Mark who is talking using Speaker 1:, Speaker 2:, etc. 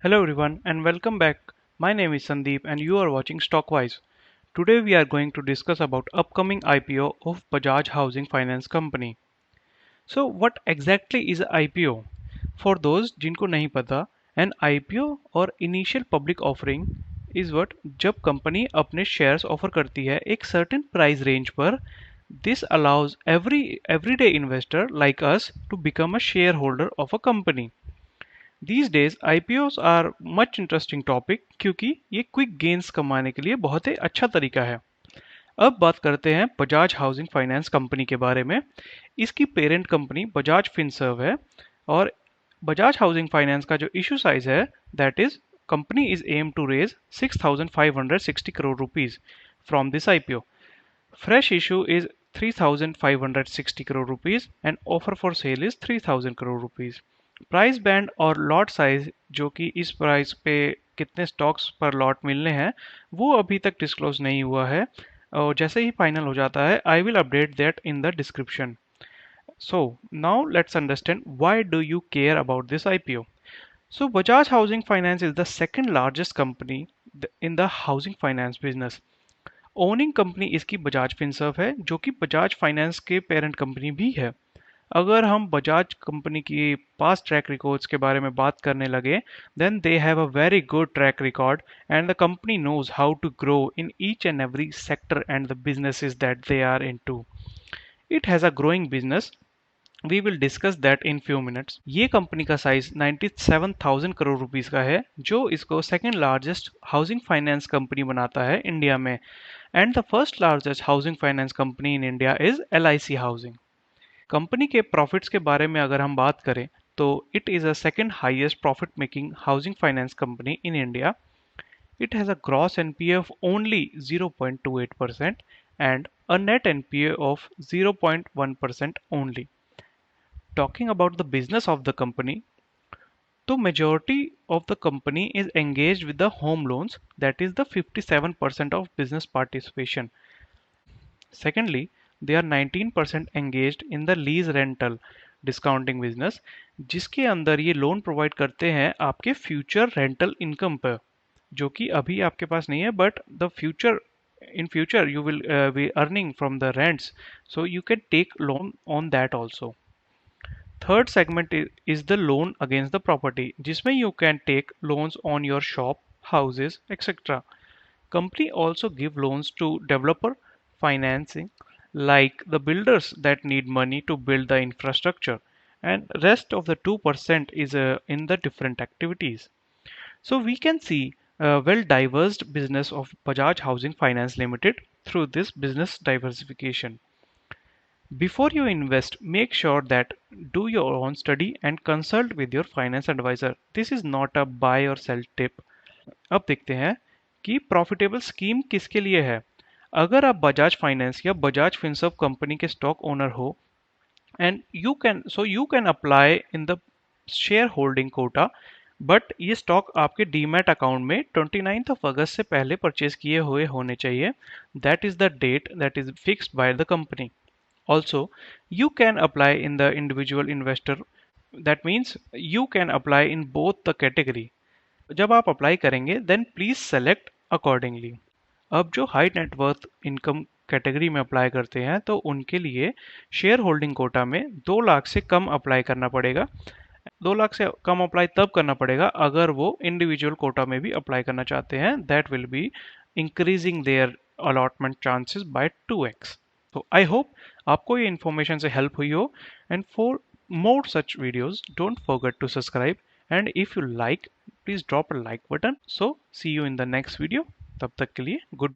Speaker 1: Hello everyone and welcome back. My name is Sandeep and you are watching Stockwise. Today we are going to discuss about upcoming IPO of Bajaj Housing Finance Company. So what exactly is a IPO? For those जिनको नहीं पता, an IPO or initial public offering is what जब company अपने shares offer करती है एक certain price range पर. This allows everyday investor like us to become a shareholder of a company. These days IPOs are much interesting topic क्योंकि ये quick gains कमाने के लिए बहुत ही अच्छा तरीका है। अब बात करते हैं बजाज हाउसिंग फाइनेंस कंपनी के बारे में। इसकी पेरेंट कंपनी बजाज फिनसर्व है और बजाज हाउसिंग फाइनेंस का जो इशू साइज है that is company is aim to raise 6,560 crore rupees from this IPO. Fresh issue is 3,560 crore rupees and offer for sale is 3,000 crore rupees. Price band और lot size जो कि इस price पे कितने stocks पर lot मिलने हैं वो अभी तक डिस्क्लोज नहीं हुआ है और जैसे ही फाइनल हो जाता है I will update that in the description. So now let's understand why do you care about this IPO. So Bajaj Housing Finance is the second largest company in the housing finance business. Owning company इसकी Bajaj Finserv है जो कि Bajaj finance के parent company भी है. अगर हम Bajaj company की पास्ट ट्रैक रिकॉर्ड्स के बारे में बात करने लगे then they have a very good track record and the company knows how to grow in each and every sector and the businesses that they are into. It has a growing business. We will discuss that in few minutes. ये company का size 97,000 crore rupees का है जो इसको second largest housing finance company बनाता है India में. And the first largest housing finance company in India is LIC housing. Company के प्रॉफिट्स के बारे में अगर हम बात करें तो it is a second highest profit making housing finance company in India. It has a gross NPA of only 0.28% and a net NPA of 0.1% only. Talking about the business of the company, the majority of the company is engaged with the home loans, that is the 57% of business participation. Secondly, they are 19% engaged in the lease rental discounting business जिसके अंदर ये loan provide करते हैं आपके future rental income पर जो कि अभी आपके पास नहीं है but the future in future you will be earning from the rents, so you can take loan on that also. Third segment is the loan against the property जिसमें you can take loans on your shop, houses, etc. Company also give loans to developer financing like the builders that need money to build the infrastructure, and rest of the 2% is in the different activities. So we can see a well diversified business of Bajaj Housing Finance Limited through this business diversification. Before you invest, make sure that do your own study and consult with your finance advisor. This is not a buy or sell tip. अब देखते हैं कि profitable scheme किसके लिए है. अगर आप Bajaj finance या बजाज फिनसर्व कंपनी के स्टॉक ओनर हो and you can apply in the shareholding quota, but ये स्टॉक आपके डीमैट अकाउंट में 29 अगस्त से पहले परचेज किए हुए होने चाहिए. That is the date that is fixed by the company. Also you can apply in the individual investor, that means you can apply in both the category. जब आप अप्लाई करेंगे देन प्लीज सेलेक्ट अकॉर्डिंगली. अब जो high net worth income category में apply करते हैं तो उनके लिए शेयर होल्डिंग कोटा में 2 लाख से कम अप्लाई करना पड़ेगा. 2 लाख से कम अप्लाई तब करना पड़ेगा अगर वो इंडिविजुअल कोटा में भी अप्लाई करना चाहते हैं. That will be increasing their allotment chances by 2x. तो आई होप आपको ये इन्फॉर्मेशन से हेल्प हुई हो. And for more such videos don't forget to subscribe, and if you like please drop a like button. So see you in the next video. तब तक के लिए गुड